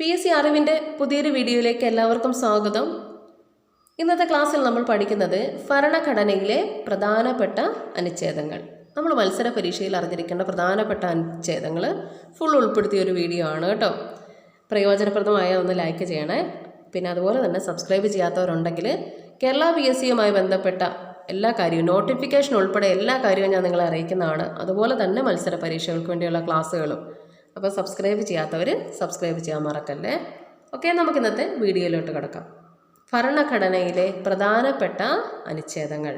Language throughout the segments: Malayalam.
PSC അറിവിൻ്റെ പുതിയൊരു വീഡിയോയിലേക്ക് എല്ലാവർക്കും സ്വാഗതം. ഇന്നത്തെ ക്ലാസ്സിൽ നമ്മൾ പഠിക്കുന്നത് ഭരണഘടനയിലെ പ്രധാനപ്പെട്ട അനുച്ഛേദങ്ങൾ. നമ്മൾ മത്സര പരീക്ഷയിൽ അറിഞ്ഞിരിക്കേണ്ട പ്രധാനപ്പെട്ട അനുച്ഛേദങ്ങൾ ഫുൾ ഉൾപ്പെടുത്തിയ ഒരു വീഡിയോ ആണ് കേട്ടോ. പ്രയോജനപ്രദമായ ഒന്ന് ലൈക്ക് ചെയ്യണേ. പിന്നെ അതുപോലെ തന്നെ സബ്സ്ക്രൈബ് ചെയ്യാത്തവരുണ്ടെങ്കിൽ കേരള PSCയുമായി ബന്ധപ്പെട്ട എല്ലാ കാര്യവും നോട്ടിഫിക്കേഷൻ ഉൾപ്പെടെ എല്ലാ കാര്യവും ഞാൻ നിങ്ങളെ അറിയിക്കുന്നതാണ്. അതുപോലെ തന്നെ മത്സര പരീക്ഷകൾക്ക് വേണ്ടിയുള്ള ക്ലാസ്സുകളും. അപ്പോൾ സബ്സ്ക്രൈബ് ചെയ്യാത്തവർ സബ്സ്ക്രൈബ് ചെയ്യാൻ മറക്കല്ലേ. ഓക്കെ, നമുക്ക് ഇന്നത്തെ വീഡിയോയിലോട്ട് കിടക്കാം. ഭരണഘടനയിലെ പ്രധാനപ്പെട്ട അനുച്ഛേദങ്ങൾ.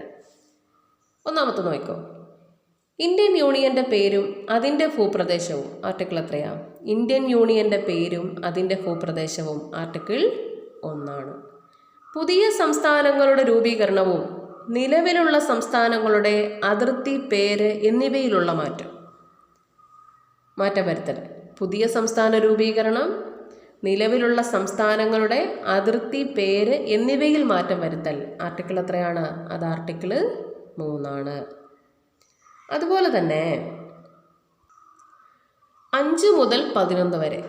ഒന്നാമത്തെ നോക്കൂ. ഇന്ത്യൻ യൂണിയൻ്റെ പേരും അതിൻ്റെ ഭൂപ്രദേശവും ആർട്ടിക്കിൾ എത്രയാണ്? ഇന്ത്യൻ യൂണിയൻ്റെ പേരും അതിൻ്റെ ഭൂപ്രദേശവും ആർട്ടിക്കിൾ 1. പുതിയ സംസ്ഥാനങ്ങളുടെ രൂപീകരണവും നിലവിലുള്ള സംസ്ഥാനങ്ങളുടെ അതിർത്തി പേര് എന്നിവയിലുള്ള മാറ്റം വരുത്തൽ. പുതിയ സംസ്ഥാന രൂപീകരണം, നിലവിലുള്ള സംസ്ഥാനങ്ങളുടെ അതിർത്തി പേര് എന്നിവയിൽ മാറ്റം വരുത്തൽ ആർട്ടിക്കിൾ എത്രയാണ്? അത് ആർട്ടിക്കിൾ 3. അതുപോലെ തന്നെ 5 മുതൽ 11 വരെ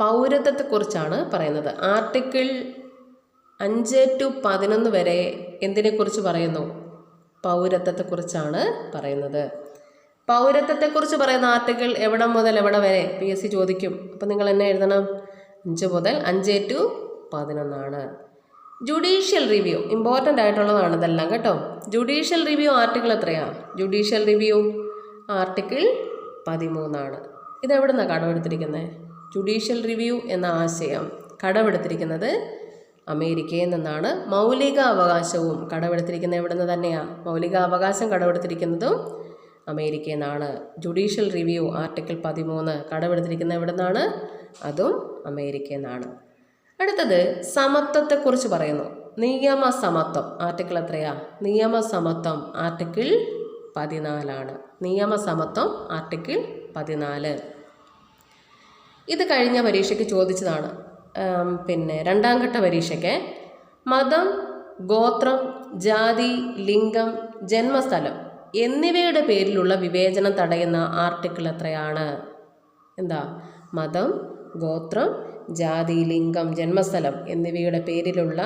പൗരത്വത്തെക്കുറിച്ചാണ് പറയുന്നത്. ആർട്ടിക്കിൾ 5 to 11 വരെ എന്തിനെക്കുറിച്ച് പറയുന്നു? പൗരത്വത്തെക്കുറിച്ചാണ് പറയുന്നത്. പൗരത്വത്തെക്കുറിച്ച് പറയുന്ന ആർട്ടിക്കിൾ എവിടെ മുതൽ എവിടെ വരെ PSC ചോദിക്കും. അപ്പം നിങ്ങൾ എന്നെ എഴുതണം. 5 മുതൽ 5 to 11. ജുഡീഷ്യൽ റിവ്യൂ ഇമ്പോർട്ടൻ്റ് ആയിട്ടുള്ളതാണ് ഇതെല്ലാം കേട്ടോ. ജുഡീഷ്യൽ റിവ്യൂ ആർട്ടിക്കിൾ എത്രയാണ്? Judicial review article 13. ഇതെവിടെ നിന്നാണ് കടമെടുത്തിരിക്കുന്നത്? ജുഡീഷ്യൽ റിവ്യൂ എന്ന ആശയം കടമെടുത്തിരിക്കുന്നത് അമേരിക്കയിൽ നിന്നാണ്. മൗലിക അവകാശവും കടമെടുത്തിരിക്കുന്നത് എവിടെ നിന്ന് തന്നെയാണ്? മൗലിക അവകാശം കടമെടുത്തിരിക്കുന്നതും അമേരിക്കയിൽ നിന്നാണ്. ജുഡീഷ്യൽ റിവ്യൂ ആർട്ടിക്കിൾ 13 കടമെടുത്തിരിക്കുന്നത് എവിടെ നിന്നാണ്? അതും അമേരിക്കയിൽ നിന്നാണ്. അടുത്തത് സമത്വത്തെക്കുറിച്ച് പറയുന്നു. നിയമസമത്വം ആർട്ടിക്കിൾ എത്രയാ? നിയമസമത്വം ആർട്ടിക്കിൾ 14. നിയമസമത്വം ആർട്ടിക്കിൾ 14. ഇത് കഴിഞ്ഞ പരീക്ഷയ്ക്ക് ചോദിച്ചതാണ്. പിന്നെ 2ാം ഘട്ട പരീക്ഷയ്ക്ക് മതം, ഗോത്രം, ജാതി, ലിംഗം, ജന്മസ്ഥലം എന്നിവയുടെ പേരിലുള്ള വിവേചനം തടയുന്ന ആർട്ടിക്കിൾ എത്രയാണ്? എന്താ? മതം, ഗോത്രം, ജാതി, ലിംഗം, ജന്മസ്ഥലം എന്നിവയുടെ പേരിലുള്ള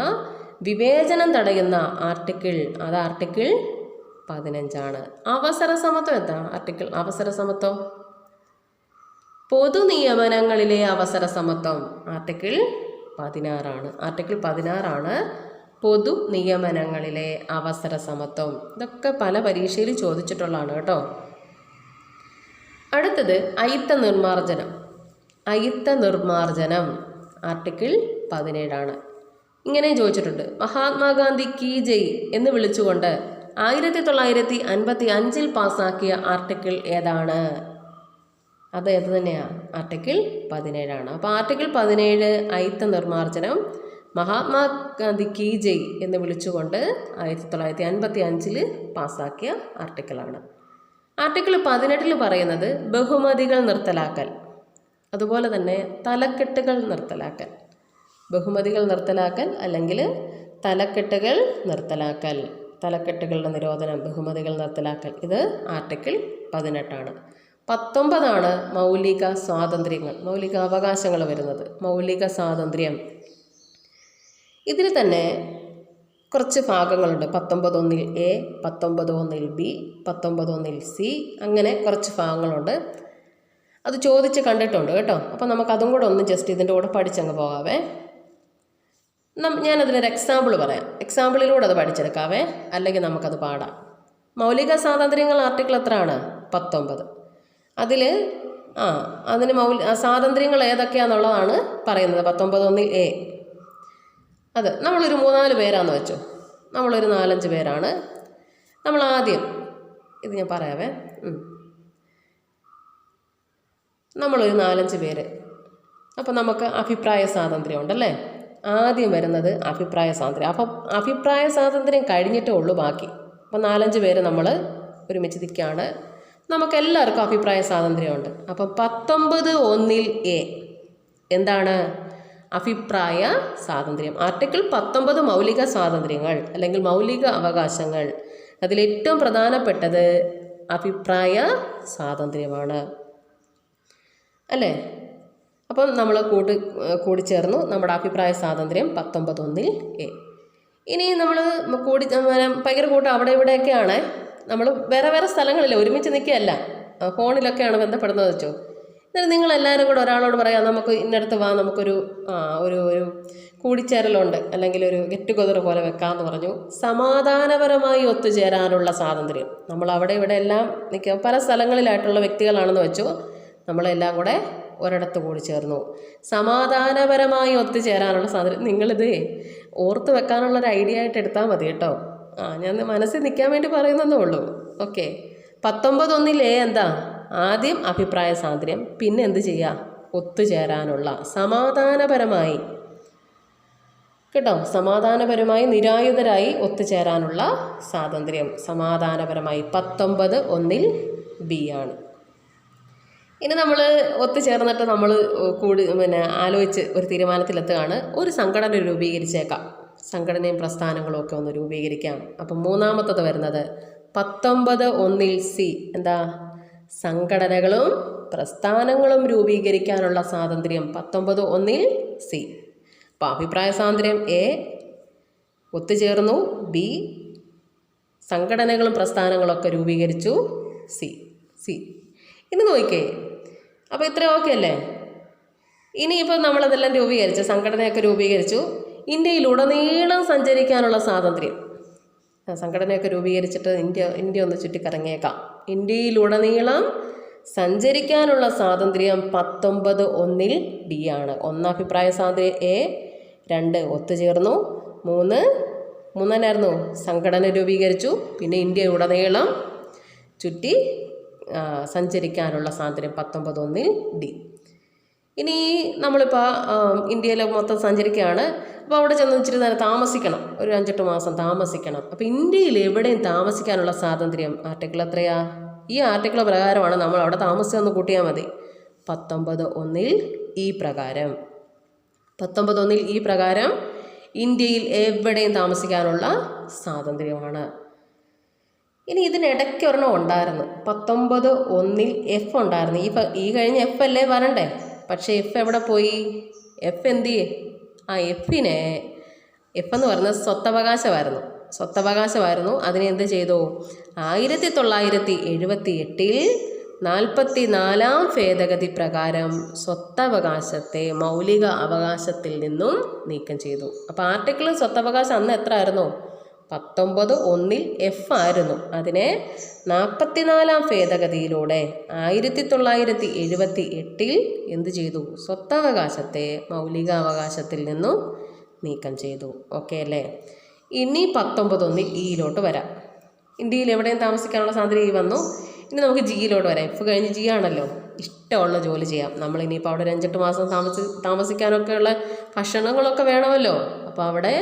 വിവേചനം തടയുന്ന ആർട്ടിക്കിൾ, അത് ആർട്ടിക്കിൾ 15. അവസര സമത്വം എന്താ ആർട്ടിക്കിൾ? അവസര സമത്വം പൊതു നിയമനങ്ങളിലെ അവസര സമത്വം ആർട്ടിക്കിൾ 16. ആർട്ടിക്കിൾ 16 പൊതു നിയമനങ്ങളിലെ അവസര സമത്വം. ഇതൊക്കെ പല പരീക്ഷയിൽ ചോദിച്ചിട്ടുള്ളതാണ് കേട്ടോ. അടുത്തത് അയിത്ത നിർമ്മാർജ്ജനം. അയിത്ത നിർമ്മാർജ്ജനം ആർട്ടിക്കിൾ 17. ഇങ്ങനെയും ചോദിച്ചിട്ടുണ്ട്. മഹാത്മാഗാന്ധി കീ ജയ് എന്ന് വിളിച്ചുകൊണ്ട് 1955 പാസ്സാക്കിയ ആർട്ടിക്കിൾ ഏതാണ്? അത് ഏത് തന്നെയാണ്? ആർട്ടിക്കിൾ 17. അപ്പോൾ ആർട്ടിക്കിൾ 17 അയിത്ത നിർമ്മാർജ്ജനം മഹാത്മാഗാന്ധി കീ ജയ് എന്ന് വിളിച്ചുകൊണ്ട് 1955 പാസ്സാക്കിയ ആർട്ടിക്കിളാണ്. ആർട്ടിക്കിൾ 18 പറയുന്നത് ബഹുമതികൾ നിർത്തലാക്കൽ, അതുപോലെ തന്നെ തലക്കെട്ടുകൾ നിർത്തലാക്കൽ. ബഹുമതികൾ നിർത്തലാക്കൽ അല്ലെങ്കിൽ തലക്കെട്ടുകൾ നിർത്തലാക്കൽ, തലക്കെട്ടുകളുടെ നിരോധനം, ബഹുമതികൾ നിർത്തലാക്കൽ. ഇത് ആർട്ടിക്കിൾ 18. 19 മൗലിക സ്വാതന്ത്ര്യങ്ങൾ, മൗലിക അവകാശങ്ങൾ വരുന്നത്. മൗലിക സ്വാതന്ത്ര്യം ഇതിൽ തന്നെ കുറച്ച് ഭാഗങ്ങളുണ്ട്. 19(1) A, 19(1) B, 19(1) C, അങ്ങനെ കുറച്ച് ഭാഗങ്ങളുണ്ട്. അത് ചോദിച്ച് കണ്ടിട്ടുണ്ട് കേട്ടോ. അപ്പോൾ നമുക്കതും കൂടെ ഒന്ന് ജസ്റ്റ് ഇതിൻ്റെ കൂടെ പഠിച്ചങ്ങ് പോകാവേ. ഞാനതിനൊരു എക്സാമ്പിൾ പറയാം. എക്സാമ്പിളിലൂടെ അത് പഠിച്ചെടുക്കാവേ, അല്ലെങ്കിൽ നമുക്കത് പാടാം. മൗലിക സ്വാതന്ത്ര്യങ്ങൾ ആർട്ടിക്കിൾ എത്രയാണ്? 19. അതിൽ അതിന് സ്വാതന്ത്ര്യങ്ങൾ ഏതൊക്കെയാണെന്നുള്ളതാണ് പറയുന്നത്. 19(1) A. അത് നമ്മളൊരു 3-4 പേരാന്ന് വെച്ചോ. നമ്മളൊരു 4-5 പേരാണ്. നമ്മൾ ആദ്യം ഇത് ഞാൻ പറയാവേ. നമ്മളൊരു 4-5 പേര്. അപ്പം നമുക്ക് അഭിപ്രായ സ്വാതന്ത്ര്യം ഉണ്ടല്ലേ. ആദ്യം വരുന്നത് അഭിപ്രായ സ്വാതന്ത്ര്യം. അപ്പം അഭിപ്രായ സ്വാതന്ത്ര്യം കഴിഞ്ഞിട്ടേ ഉള്ളൂ ബാക്കി. അപ്പം 4-5 പേര് നമ്മൾ ഒരുമിച്ച് നിൽക്കുകയാണ്. നമുക്കെല്ലാവർക്കും അഭിപ്രായ സ്വാതന്ത്ര്യമുണ്ട്. അപ്പം 19(1) A എന്താണ്? അഭിപ്രായ സ്വാതന്ത്ര്യം. ആർട്ടിക്കിൾ 19 മൗലിക സ്വാതന്ത്ര്യങ്ങൾ അല്ലെങ്കിൽ മൗലിക അവകാശങ്ങൾ. അതിലേറ്റവും പ്രധാനപ്പെട്ടത് അഭിപ്രായ സ്വാതന്ത്ര്യമാണ് അല്ലേ. അപ്പം നമ്മൾ കൂടിച്ചേർന്നു നമ്മുടെ അഭിപ്രായ സ്വാതന്ത്ര്യം 19(1) ഇനി നമ്മൾ ഭയങ്കര കൂട്ടം അവിടെ ഇവിടെയൊക്കെയാണ്. നമ്മൾ വേറെ വേറെ സ്ഥലങ്ങളില്ല, ഒരുമിച്ച് നിൽക്കുകയല്ല, ഫോണിലൊക്കെയാണ് ബന്ധപ്പെടുന്നത് വെച്ചോ. എന്നിട്ട് നിങ്ങളെല്ലാവരും കൂടെ ഒരാളോട് പറയാം, നമുക്ക് ഇന്നടുത്ത് വാ, നമുക്കൊരു ഒരു കൂടിച്ചേരലുണ്ട്, അല്ലെങ്കിൽ ഒരു ഗെറ്റ് ടുഗദർ പോലെ വെക്കാമെന്ന് പറഞ്ഞു. സമാധാനപരമായി ഒത്തുചേരാനുള്ള സ്വാതന്ത്ര്യം. നമ്മൾ അവിടെ ഇവിടെ എല്ലാം നിൽക്കുക, പല സ്ഥലങ്ങളിലായിട്ടുള്ള വ്യക്തികളാണെന്ന് വെച്ചോ. നമ്മളെല്ലാം കൂടെ ഒരിടത്ത് കൂടി ചേർന്നു. സമാധാനപരമായി ഒത്തുചേരാനുള്ള സ്വാതന്ത്ര്യം. നിങ്ങളിത് ഓർത്ത് വെക്കാനുള്ളൊരു ഐഡിയ ആയിട്ട് എടുത്താൽ മതി കേട്ടോ. ഞാൻ മനസ്സിൽ നിൽക്കാൻ വേണ്ടി പറയുന്നതേ ഉള്ളൂ. ഓക്കെ. 19(1) എന്താ? ആദ്യം അഭിപ്രായ സ്വാതന്ത്ര്യം, പിന്നെ എന്ത് ചെയ്യുക? ഒത്തുചേരാനുള്ള സമാധാനപരമായി കേട്ടോ, സമാധാനപരമായി നിരായുധരായി ഒത്തുചേരാനുള്ള സ്വാതന്ത്ര്യം. സമാധാനപരമായി 19(1) ആണ്. ഇനി നമ്മൾ ഒത്തുചേർന്നിട്ട് നമ്മൾ ആലോചിച്ച് ഒരു തീരുമാനത്തിലെത്തുകയാണ്. ഒരു സംഘടന രൂപീകരിച്ചേക്കാം, സംഘടനയും പ്രസ്ഥാനങ്ങളും ഒക്കെ ഒന്ന് രൂപീകരിക്കാം. അപ്പം മൂന്നാമത്തത് വരുന്നത് 19(1) എന്താ? സംഘടനകളും പ്രസ്ഥാനങ്ങളും രൂപീകരിക്കാനുള്ള സ്വാതന്ത്ര്യം 19(1) അപ്പോൾ അഭിപ്രായ സ്വാതന്ത്ര്യം A, ഒത്തുചേർന്നു B, സംഘടനകളും പ്രസ്ഥാനങ്ങളൊക്കെ രൂപീകരിച്ചു C. ഇനി നോക്കിക്കേ, അപ്പോൾ ഇത്ര ഓക്കെ അല്ലേ? ഇനിയിപ്പോൾ നമ്മളതെല്ലാം രൂപീകരിച്ചു, സംഘടനയൊക്കെ രൂപീകരിച്ചു. ഇന്ത്യയിലുടനീളം സഞ്ചരിക്കാനുള്ള സ്വാതന്ത്ര്യം. സംഘടനയൊക്കെ രൂപീകരിച്ചിട്ട് ഇന്ത്യ ഒന്ന് ചുറ്റിക്കറങ്ങിയേക്കാം. ഇന്ത്യയിലുടനീളം സഞ്ചരിക്കാനുള്ള സ്വാതന്ത്ര്യം 19(1) ആണ്. 1 അഭിപ്രായ സ്വാതന്ത്ര്യം A, 2 ഒത്തുചേർന്നു, 3 എന്നായിരുന്നു? സംഘടന രൂപീകരിച്ചു, പിന്നെ ഇന്ത്യയുടനീളം ചുറ്റി സഞ്ചരിക്കാനുള്ള സ്വാതന്ത്ര്യം 19(1) ഇനി നമ്മളിപ്പോൾ ഇന്ത്യയിൽ മൊത്തം സഞ്ചരിക്കുകയാണ്. അപ്പോൾ അവിടെ ചെന്ന് ഇച്ചിരി നേരം താമസിക്കണം, ഒരു 5-8 മാസം താമസിക്കണം. അപ്പോൾ ഇന്ത്യയിൽ എവിടെയും താമസിക്കാനുള്ള സ്വാതന്ത്ര്യം ആർട്ടിക്കിൾ എത്രയാ? ഈ ആർട്ടിക്കിൾ പ്രകാരമാണ് നമ്മൾ അവിടെ താമസിച്ചെന്ന് കൂട്ടിയാൽ മതി. 19(1) പ്രകാരം 19(1) പ്രകാരം ഇന്ത്യയിൽ എവിടെയും താമസിക്കാനുള്ള സ്വാതന്ത്ര്യമാണ്. ഇനി ഇതിനിടയ്ക്ക് ഒരെണ്ണം ഉണ്ടായിരുന്നു, 19(1) F ഉണ്ടായിരുന്നു. ഈ കഴിഞ്ഞ F അല്ലേ വരണ്ടേ? പക്ഷേ F എവിടെ പോയി? F എന്ത് ചെയ്യേ? F എന്ന് പറയുന്നത് സ്വത്തവകാശമായിരുന്നു. അതിനെ എന്ത് ചെയ്തു? 1978 44-ാം ഭേദഗതി പ്രകാരം സ്വത്തവകാശത്തെ മൗലിക അവകാശത്തിൽ നിന്നും നീക്കം ചെയ്തു. അപ്പോൾ ആർട്ടിക്കിൾ സ്വത്തവകാശം അന്ന് എത്ര ആയിരുന്നു? 19(1) F ആയിരുന്നു. അതിനെ 44-ാം ഭേദഗതിയിലൂടെ 1978 എന്ത് ചെയ്തു? സ്വത്തവകാശത്തെ മൗലികാവകാശത്തിൽ നിന്നും നീക്കം ചെയ്തു. ഓക്കെ അല്ലേ? ഇനി 19(1) വരാം. ഇന്ത്യയിൽ എവിടെയും താമസിക്കാനുള്ള സ്വാതന്ത്ര്യം വന്നു. ഇനി നമുക്ക് ജിയിലോട്ട് വരാം. F കഴിഞ്ഞ് G ആണല്ലോ. ഇഷ്ടമുള്ള ജോലി ചെയ്യാം. നമ്മളിനിയിപ്പോൾ അവിടെ 5-8 മാസം താമസിക്കാനൊക്കെയുള്ള ഭക്ഷണങ്ങളൊക്കെ വേണമല്ലോ. അപ്പോൾ അവിടെ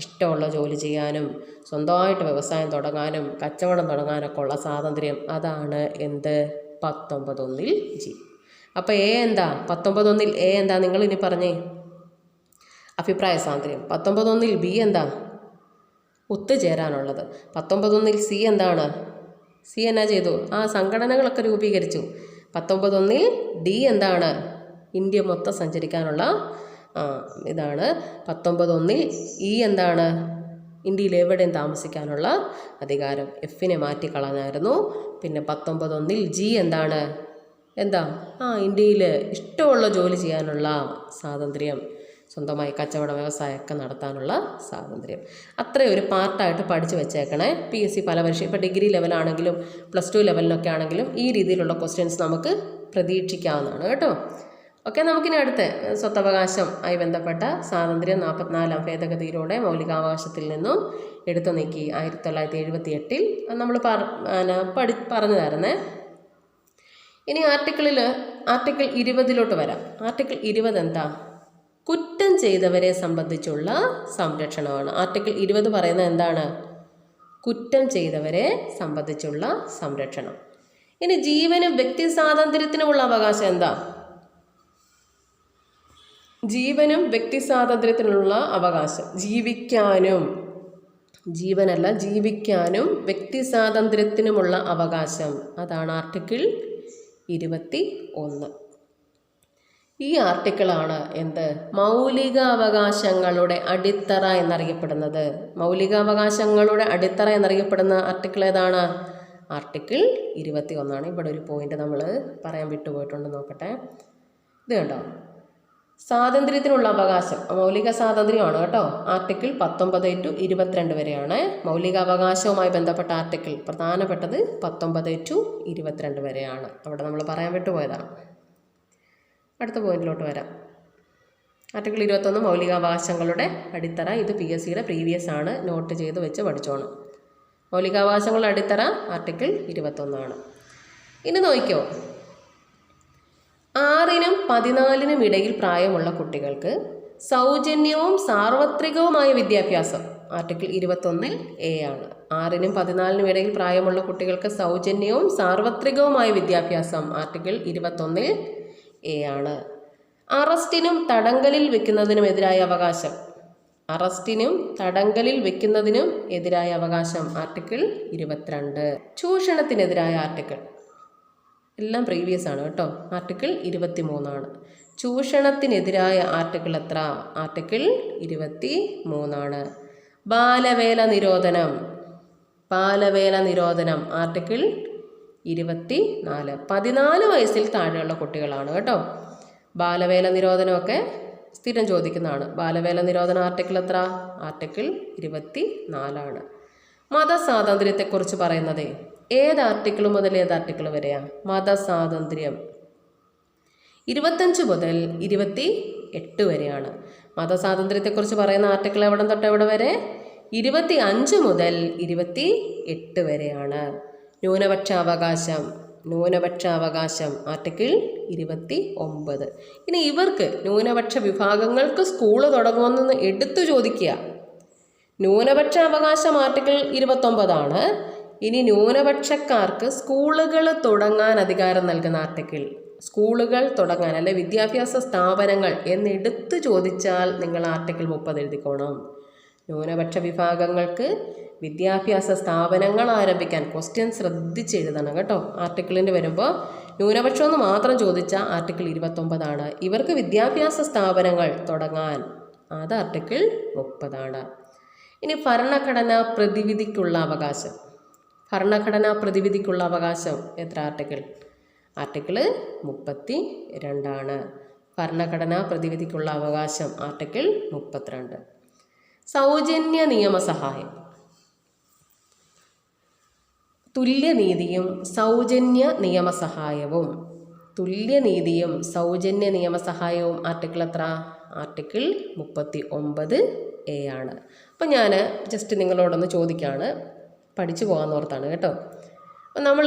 ഇഷ്ടമുള്ള ജോലി ചെയ്യാനും സ്വന്തമായിട്ട് വ്യവസായം തുടങ്ങാനും കച്ചവടം തുടങ്ങാനൊക്കെ ഉള്ള സ്വാതന്ത്ര്യം. അതാണ് എന്ത്? 19(1) G. അപ്പോൾ A എന്താ? 19(1) A എന്താ? നിങ്ങളിനി പറഞ്ഞേ. അഭിപ്രായ സ്വാതന്ത്ര്യം. 19(1) B എന്താ? ഒത്തുചേരാനുള്ളത്. 19(1) C എന്താണ്? C എന്നാ ചെയ്തു? സംഘടനകളൊക്കെ രൂപീകരിച്ചു. 19(1) D എന്താണ്? ഇന്ത്യ മൊത്തം സഞ്ചരിക്കാനുള്ള ഇതാണ്. 19(1) E എന്താണ്? ഇന്ത്യയിൽ എവിടെയും താമസിക്കാനുള്ള അധികാരം. Fനെ മാറ്റിക്കളഞ്ഞായിരുന്നു. പിന്നെ 19(1) G എന്താണ്? ഇന്ത്യയിൽ ഇഷ്ടമുള്ള ജോലി ചെയ്യാനുള്ള സ്വാതന്ത്ര്യം, സ്വന്തമായി കച്ചവട വ്യവസായമൊക്കെ നടത്താനുള്ള സ്വാതന്ത്ര്യം. അത്രയും ഒരു പാർട്ടായിട്ട് പഠിച്ചു വെച്ചേക്കണേ. PSC പല വർഷം ഇപ്പോൾ ഡിഗ്രി ലെവലാണെങ്കിലും +2 ലെവലിനൊക്കെ ആണെങ്കിലും ഈ രീതിയിലുള്ള ക്വസ്റ്റ്യൻസ് നമുക്ക് പ്രതീക്ഷിക്കാവുന്നതാണ് കേട്ടോ. ഓക്കെ, നമുക്കിനി അടുത്ത് സ്വത്തവകാശം ആയി ബന്ധപ്പെട്ട സ്വാതന്ത്ര്യം 44-ാം ഭേദഗതിയിലൂടെ മൗലികാവകാശത്തിൽ നിന്നും എടുത്തു നീക്കി 1978 നമ്മൾ പറഞ്ഞു തരുന്നേ. ഇനി ആർട്ടിക്കിൾ 20 വരാം. ആർട്ടിക്കിൾ 20 എന്താ? കുറ്റം ചെയ്തവരെ സംബന്ധിച്ചുള്ള സംരക്ഷണമാണ്. ആർട്ടിക്കിൾ 20 പറയുന്നത് എന്താണ്? കുറ്റം ചെയ്തവരെ സംബന്ധിച്ചുള്ള സംരക്ഷണം. ഇനി ജീവനും വ്യക്തി സ്വാതന്ത്ര്യത്തിനുമുള്ള അവകാശം എന്താ? ജീവനും വ്യക്തി സ്വാതന്ത്ര്യത്തിനുള്ള അവകാശം. ജീവിക്കാനും വ്യക്തി സ്വാതന്ത്ര്യത്തിനുമുള്ള അവകാശം. അതാണ് ആർട്ടിക്കിൾ 21. ഈ ആർട്ടിക്കിളാണ് എന്ത് മൗലികാവകാശങ്ങളുടെ അടിത്തറ എന്നറിയപ്പെടുന്നത്. മൗലികാവകാശങ്ങളുടെ അടിത്തറ എന്നറിയപ്പെടുന്ന ആർട്ടിക്കിൾ ഏതാണ്? ആർട്ടിക്കിൾ 21. ഇവിടെ ഒരു പോയിന്റ് നമ്മൾ പറയാൻ വിട്ടുപോയിട്ടുണ്ട്, നോക്കട്ടെ. ഇത് കണ്ടോ, സ്വാതന്ത്ര്യത്തിനുള്ള അവകാശം, മൗലിക സ്വാതന്ത്ര്യമാണ് കേട്ടോ. ആർട്ടിക്കിൾ 19 to 22 വരെയാണ് മൗലികാവകാശവുമായി ബന്ധപ്പെട്ട ആർട്ടിക്കിൾ. പ്രധാനപ്പെട്ടത് 19 to 22 വരെയാണ്. അവിടെ നമ്മൾ പറയാൻ വിട്ടുപോയതാണ്. അടുത്ത പോയിന്റിലോട്ട് വരാം. ആർട്ടിക്കിൾ 21 മൗലികാവകാശങ്ങളുടെ അടിത്തറ. ഇത് PSCയുടെ പ്രീവിയസ് ആണ്, നോട്ട് ചെയ്ത് വെച്ച് പഠിച്ചോണം. മൗലികാവകാശങ്ങളുടെ അടിത്തറ ആർട്ടിക്കിൾ 21. ഇനി നോക്കിക്കോ, 6-നും 14-നും ഇടയിൽ പ്രായമുള്ള കുട്ടികൾക്ക് സൗജന്യവും സാർവത്രികവുമായ വിദ്യാഭ്യാസം ആർട്ടിക്കിൾ 21A ആണ്. 6-നും 14-നും ഇടയിൽ പ്രായമുള്ള കുട്ടികൾക്ക് സൗജന്യവും സാർവത്രികവുമായ വിദ്യാഭ്യാസം ആർട്ടിക്കിൾ 21A ആണ്. അറസ്റ്റിനും തടങ്കലിൽ വെക്കുന്നതിനും എതിരായ അവകാശം, അറസ്റ്റിനും തടങ്കലിൽ വെക്കുന്നതിനും എതിരായ അവകാശം ആർട്ടിക്കിൾ 22. ചൂഷണത്തിനെതിരായ ആർട്ടിക്കിൾ എല്ലാം പ്രീവിയസ് ആണ് കേട്ടോ. ആർട്ടിക്കിൾ 23 ആണ്. ചൂഷണത്തിനെതിരായ ആർട്ടിക്കിൾ എത്ര? ആർട്ടിക്കിൾ 23 ആണ്. ബാലവേല നിരോധനം, ബാലവേല നിരോധനം ആർട്ടിക്കിൾ 24. 14 വയസ്സിൽ താഴെയുള്ള കുട്ടികളാണ് കേട്ടോ. ബാലവേല നിരോധനമൊക്കെ സ്ഥിരം ചോദിക്കുന്നതാണ്. ബാലവേല നിരോധന ആർട്ടിക്കിൾ എത്ര? ആർട്ടിക്കിൾ 24 ആണ്. മതസ്വാതന്ത്ര്യത്തെക്കുറിച്ച് പറയുന്നത് ഏത് ആർട്ടിക്കിൾ മുതൽ ഏത് ആർട്ടിക്കിൾ വരെയാ? മതസ്വാതന്ത്ര്യം 25 മുതൽ 28 വരെയാണ്. മതസ്വാതന്ത്ര്യത്തെക്കുറിച്ച് പറയുന്ന ആർട്ടിക്കിൾ എവിടെ തൊട്ട് എവിടെ വരെ? 25 മുതൽ 28 വരെയാണ്. ന്യൂനപക്ഷാവകാശം, ന്യൂനപക്ഷാവകാശം ആർട്ടിക്കിൾ 29. ഇനി ഇവർക്ക് ന്യൂനപക്ഷ വിഭാഗങ്ങൾക്ക് സ്കൂള് തുടങ്ങുമെന്ന് എടുത്തു ചോദിക്കുക. ന്യൂനപക്ഷാവകാശം ആർട്ടിക്കിൾ 29 ആണ്. ഇനി ന്യൂനപക്ഷക്കാർക്ക് സ്കൂളുകൾ തുടങ്ങാൻ അധികാരം നൽകുന്ന ആർട്ടിക്കിൾ, സ്കൂളുകൾ തുടങ്ങാൻ അല്ലെ വിദ്യാഭ്യാസ സ്ഥാപനങ്ങൾ എന്നെടുത്ത് ചോദിച്ചാൽ നിങ്ങൾ ആർട്ടിക്കിൾ 30 എഴുതിക്കോണം. ന്യൂനപക്ഷ വിഭാഗങ്ങൾക്ക് വിദ്യാഭ്യാസ സ്ഥാപനങ്ങൾ ആരംഭിക്കാൻ ക്വസ്റ്റ്യൻ ശ്രദ്ധിച്ച് എഴുതണം കേട്ടോ. ആർട്ടിക്കിളിൻ്റെ വരുമ്പോൾ ന്യൂനപക്ഷം എന്ന് മാത്രം ചോദിച്ചാൽ ആർട്ടിക്കിൾ 29 ആണ്. ഇവർക്ക് വിദ്യാഭ്യാസ സ്ഥാപനങ്ങൾ തുടങ്ങാൻ, അത് ആർട്ടിക്കിൾ 30 ആണ്. ഇനി ഭരണഘടനാ പ്രതിവിധിക്കുള്ള അവകാശം, ഭരണഘടനാ പ്രതിവിധിക്കുള്ള അവകാശം എത്ര ആർട്ടിക്കിൾ? ആർട്ടിക്കിൾ 32 ആണ്. ഭരണഘടനാ പ്രതിവിധിക്കുള്ള അവകാശം ആർട്ടിക്കിൾ 32. സൗജന്യ നിയമസഹായം, തുല്യനീതിയും സൗജന്യ നിയമസഹായവും, തുല്യനീതിയും സൗജന്യ നിയമസഹായവും ആർട്ടിക്കിൾ എത്ര? ആർട്ടിക്കിൾ 39A ആണ്. അപ്പം ഞാൻ ജസ്റ്റ് നിങ്ങളോടൊന്ന് ചോദിക്കുകയാണ്, പഠിച്ചു പോകാമെന്ന് ഓർത്താണ് കേട്ടോ. അപ്പം നമ്മൾ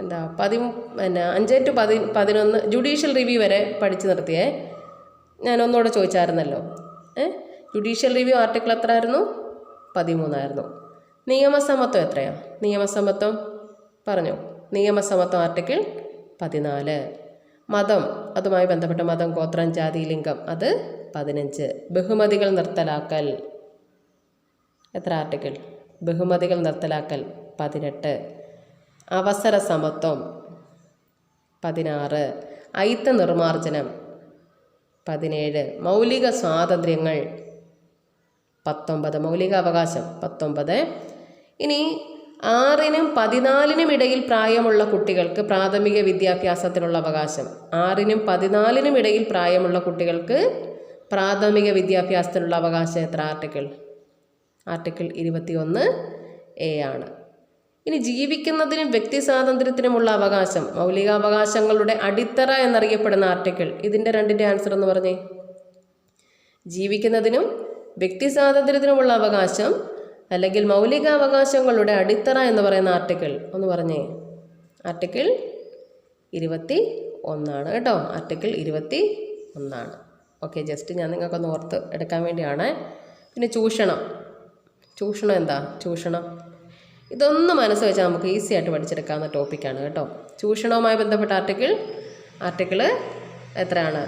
എന്താ 5 to 11 ജുഡീഷ്യൽ റിവ്യൂ വരെ പഠിച്ചു നിർത്തിയേ. ഞാൻ ഒന്നുകൂടെ ചോദിച്ചായിരുന്നല്ലോ, ജുഡീഷ്യൽ റിവ്യൂ ആർട്ടിക്കിൾ എത്ര ആയിരുന്നു? 13 ആയിരുന്നു. നിയമസമത്വം എത്രയാണ്? നിയമസമത്വം പറഞ്ഞോ. നിയമസമത്വം ആർട്ടിക്കിൾ 14. മതം, അതുമായി ബന്ധപ്പെട്ട മതം, ഗോത്രം, ജാതി, ലിംഗം, അത് 15. ബഹുമതികൾ നിർത്തലാക്കൽ എത്ര ആർട്ടിക്കിൾ? ബഹുമതികൾ നിർത്തലാക്കൽ 18. അവസര സമത്വം 16. അയിത്ത നിർമാർജനം 17. മൗലിക സ്വാതന്ത്ര്യങ്ങൾ 19. മൗലിക അവകാശം 19. ഇനി 6-നും 14-നും ഇടയിൽ പ്രായമുള്ള കുട്ടികൾക്ക് പ്രാഥമിക വിദ്യാഭ്യാസത്തിനുള്ള അവകാശം. 6-നും 14-നും ഇടയിൽ പ്രായമുള്ള കുട്ടികൾക്ക് പ്രാഥമിക വിദ്യാഭ്യാസത്തിനുള്ള അവകാശം എത്ര ആർട്ടിക്കിൾ? ആർട്ടിക്കിൾ 21A ആണ്. ഇനി ജീവിക്കുന്നതിനും വ്യക്തി സ്വാതന്ത്ര്യത്തിനുമുള്ള അവകാശം, മൗലികാവകാശങ്ങളുടെ അടിത്തറ എന്നറിയപ്പെടുന്ന ആർട്ടിക്കിൾ, ഇതിൻ്റെ രണ്ടിൻ്റെ ആൻസർ എന്ന് പറഞ്ഞേ. ജീവിക്കുന്നതിനും വ്യക്തി സ്വാതന്ത്ര്യത്തിനുമുള്ള അവകാശം അല്ലെങ്കിൽ മൗലികാവകാശങ്ങളുടെ അടിത്തറ എന്ന് പറയുന്ന ആർട്ടിക്കിൾ ഒന്ന് പറഞ്ഞേ. ആർട്ടിക്കിൾ 21 ആണ് കേട്ടോ. ആർട്ടിക്കിൾ 21 ആണ്. ഓക്കെ, ജസ്റ്റ് ഞാൻ നിങ്ങൾക്കൊന്ന് ഓർത്ത് എടുക്കാൻ വേണ്ടിയാണ്. പിന്നെ ചൂഷണം, ചൂഷണം എന്താ? ചൂഷണം ഇതൊന്ന് മനസ്സ് വെച്ചാൽ നമുക്ക് ഈസി ആയിട്ട് പഠിച്ചെടുക്കാവുന്ന ടോപ്പിക്കാണ് കേട്ടോ. ചൂഷണവുമായി ബന്ധപ്പെട്ട ആർട്ടിക്കിൾ എത്രയാണ്?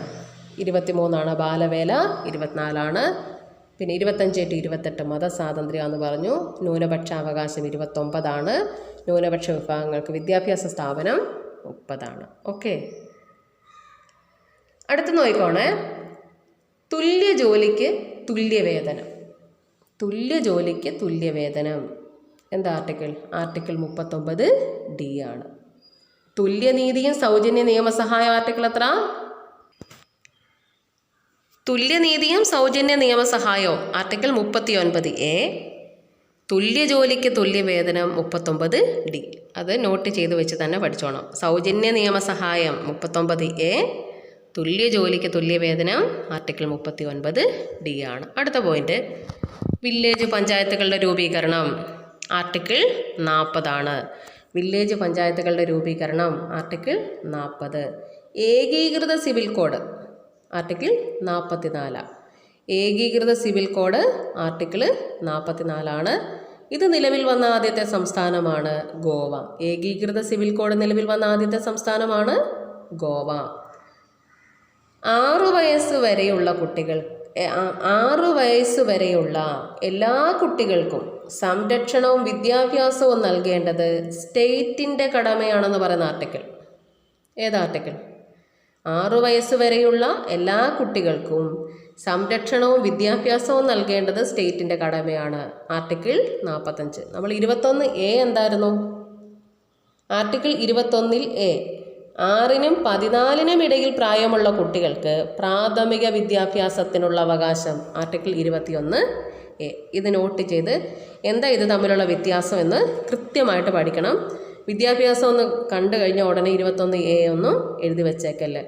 23 ആണ്. ബാലവേല 24 ആണ്. പിന്നെ 25 to 28 മതസ്വാതന്ത്ര്യം എന്ന് പറഞ്ഞു. ന്യൂനപക്ഷാവകാശം 29 ആണ്. ന്യൂനപക്ഷ വിഭാഗങ്ങൾക്ക് വിദ്യാഭ്യാസ സ്ഥാപനം 30 ആണ്. ഓക്കെ. അടുത്ത് നോക്കിക്കോണേ, തുല്യ ജോലിക്ക് തുല്യവേതനം. തുല്യ ജോലിക്ക് തുല്യവേതനം എന്താ ആർട്ടിക്കിൾ? ആർട്ടിക്കിൾ 39D ആണ്. തുല്യനീതിയും സൗജന്യ നിയമസഹായം ആർട്ടിക്കിൾ എത്ര? തുല്യനീതിയും സൗജന്യ നിയമസഹായവും ആർട്ടിക്കിൾ 39A. തുല്യ ജോലിക്ക് തുല്യവേതനം 39D. അത് നോട്ട് ചെയ്ത് വെച്ച് തന്നെ പഠിച്ചോണം. സൗജന്യ നിയമസഹായം 39A, തുല്യ ജോലിക്ക് തുല്യവേതനം ആർട്ടിക്കിൾ 39D ആണ്. അടുത്ത പോയിന്റ്, വില്ലേജ് പഞ്ചായത്തുകളുടെ രൂപീകരണം ആർട്ടിക്കിൾ 40 ആണ്. വില്ലേജ് പഞ്ചായത്തുകളുടെ രൂപീകരണം ആർട്ടിക്കിൾ 40. ഏകീകൃത സിവിൽ കോഡ് ആർട്ടിക്കിൾ 44. ഏകീകൃത സിവിൽ കോഡ് ആർട്ടിക്കിൾ 44 ഇത് നിലവിൽ വന്ന ആദ്യത്തെ സംസ്ഥാനമാണ് ഗോവ. ഏകീകൃത സിവിൽ കോഡ് നിലവിൽ വന്ന ആദ്യത്തെ സംസ്ഥാനമാണ് ഗോവ. 6 വയസ്സ് വരെയുള്ള കുട്ടികൾ 6 വയസ്സ് വരെയുള്ള എല്ലാ കുട്ടികൾക്കും സംരക്ഷണവും വിദ്യാഭ്യാസവും നൽകേണ്ടത് സ്റ്റേറ്റിൻ്റെ കടമയാണെന്ന് പറയുന്ന ആർട്ടിക്കിൾ ഏത് ആർട്ടിക്കിൾ? 6 വയസ്സ് വരെയുള്ള എല്ലാ കുട്ടികൾക്കും സംരക്ഷണവും വിദ്യാഭ്യാസവും നൽകേണ്ടത് സ്റ്റേറ്റിൻ്റെ കടമയാണ്. ആർട്ടിക്കിൾ 45. നമ്മൾ 21A എന്തായിരുന്നു? ആർട്ടിക്കിൾ 21A 6നും 14നും ഇടയിൽ പ്രായമുള്ള കുട്ടികൾക്ക് പ്രാഥമിക വിദ്യാഭ്യാസത്തിനുള്ള അവകാശം ആർട്ടിക്കിൾ 21A. ഇത് നോട്ട് ചെയ്ത് എന്താ ഇത് തമ്മിലുള്ള വ്യത്യാസം എന്ന് കൃത്യമായിട്ട് പഠിക്കണം. വിദ്യാഭ്യാസം ഒന്ന് കണ്ടു കഴിഞ്ഞ ഉടനെ 21A ഒന്നും എഴുതി വെച്ചേക്കല്ലേ.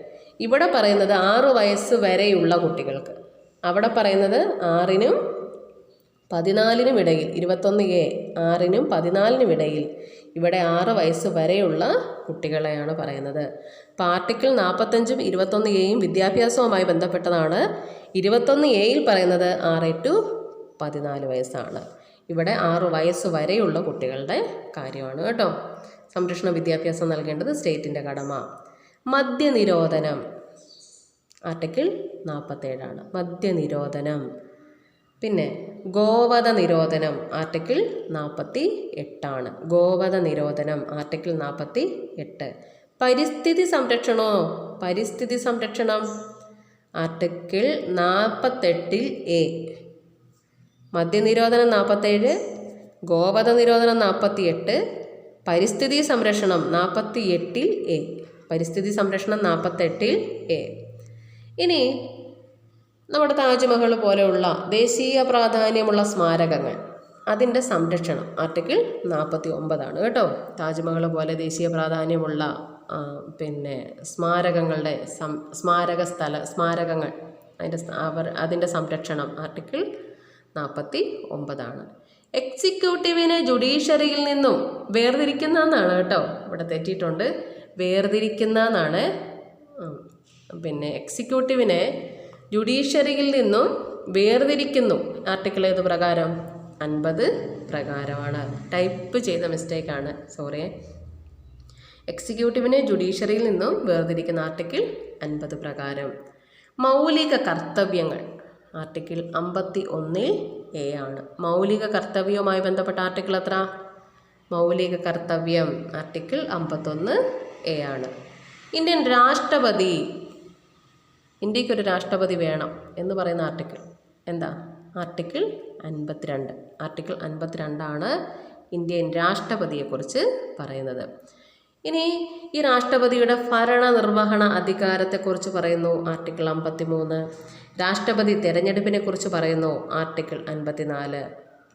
ഇവിടെ പറയുന്നത് 6 വയസ്സ് വരെയുള്ള കുട്ടികൾക്ക്, അവിടെ പറയുന്നത് 6നും 14നും ഇടയിൽ. 21A 6നും 14നും ഇടയിൽ, ഇവിടെ 6 വയസ്സ് വരെയുള്ള കുട്ടികളെയാണ് പറയുന്നത്. അപ്പോൾ ആർട്ടിക്കിൾ 45ഉം 21Aയും വിദ്യാഭ്യാസവുമായി ബന്ധപ്പെട്ടതാണ്. 21Aയിൽ പറയുന്നത് 6 to 14 വയസ്സാണ്. ഇവിടെ 6 വയസ്സ് വരെയുള്ള കുട്ടികളുടെ കാര്യമാണ് കേട്ടോ. സംരക്ഷണ വിദ്യാഭ്യാസം നൽകേണ്ടത് സ്റ്റേറ്റിൻ്റെ കടമ. മദ്യനിരോധനം ആർട്ടിക്കിൾ 47 മദ്യനിരോധനം. പിന്നെ ഗോവധ നിരോധനം ആർട്ടിക്കിൾ 48 ഗോവധ നിരോധനം ആർട്ടിക്കിൾ 48. പരിസ്ഥിതി സംരക്ഷണം ആർട്ടിക്കിൾ 48A. മദ്യനിരോധനം 47, ഗോവധ നിരോധനം 48, പരിസ്ഥിതി സംരക്ഷണം 48A. പരിസ്ഥിതി സംരക്ഷണം 48A. ഇനി നമ്മുടെ താജ്മഹൽ പോലെയുള്ള ദേശീയ പ്രാധാന്യമുള്ള സ്മാരകങ്ങൾ, അതിൻ്റെ സംരക്ഷണം ആർട്ടിക്കിൾ 49 കേട്ടോ. താജ്മഹൽ പോലെ ദേശീയ പ്രാധാന്യമുള്ള പിന്നെ സ്മാരകങ്ങളുടെ സ്മാരകങ്ങൾ അതിൻ്റെ സംരക്ഷണം ആർട്ടിക്കിൾ 49. എക്സിക്യൂട്ടീവിനെ ജുഡീഷ്യറിയിൽ നിന്നും വേർതിരിക്കുന്നതെന്നാണ് കേട്ടോ. ഇവിടെ തെറ്റിയിട്ടുണ്ട്, വേർതിരിക്കുന്നതെന്നാണ്. പിന്നെ എക്സിക്യൂട്ടീവിനെ ജുഡീഷ്യറിയിൽ നിന്നും വേർതിരിക്കുന്നു ആർട്ടിക്കിൾ ഏത് പ്രകാരം? 50 പ്രകാരമാണ്. ടൈപ്പ് ചെയ്ത മിസ്റ്റേക്കാണ്, സോറി. എക്സിക്യൂട്ടീവിനെ ജുഡീഷ്യറിയിൽ നിന്നും വേർതിരിക്കുന്ന ആർട്ടിക്കിൾ 50 പ്രകാരം. മൗലിക കർത്തവ്യങ്ങൾ ആർട്ടിക്കിൾ 51A ആണ്. മൗലിക കർത്തവ്യവുമായി ബന്ധപ്പെട്ട ആർട്ടിക്കിൾ എത്ര? മൗലിക കർത്തവ്യം ആർട്ടിക്കിൾ 51A ആണ്. ഇന്ത്യക്കൊരു രാഷ്ട്രപതി വേണം എന്ന് പറയുന്ന ആർട്ടിക്കിൾ എന്താ? ആർട്ടിക്കിൾ 52. ആർട്ടിക്കിൾ 52 ഇന്ത്യൻ രാഷ്ട്രപതിയെക്കുറിച്ച് പറയുന്നത്. ഇനി ഈ രാഷ്ട്രപതിയുടെ ഭരണനിർവഹണ അധികാരത്തെക്കുറിച്ച് പറയുന്നു ആർട്ടിക്കിൾ 53. രാഷ്ട്രപതി തെരഞ്ഞെടുപ്പിനെ കുറിച്ച് പറയുന്നു ആർട്ടിക്കിൾ 54.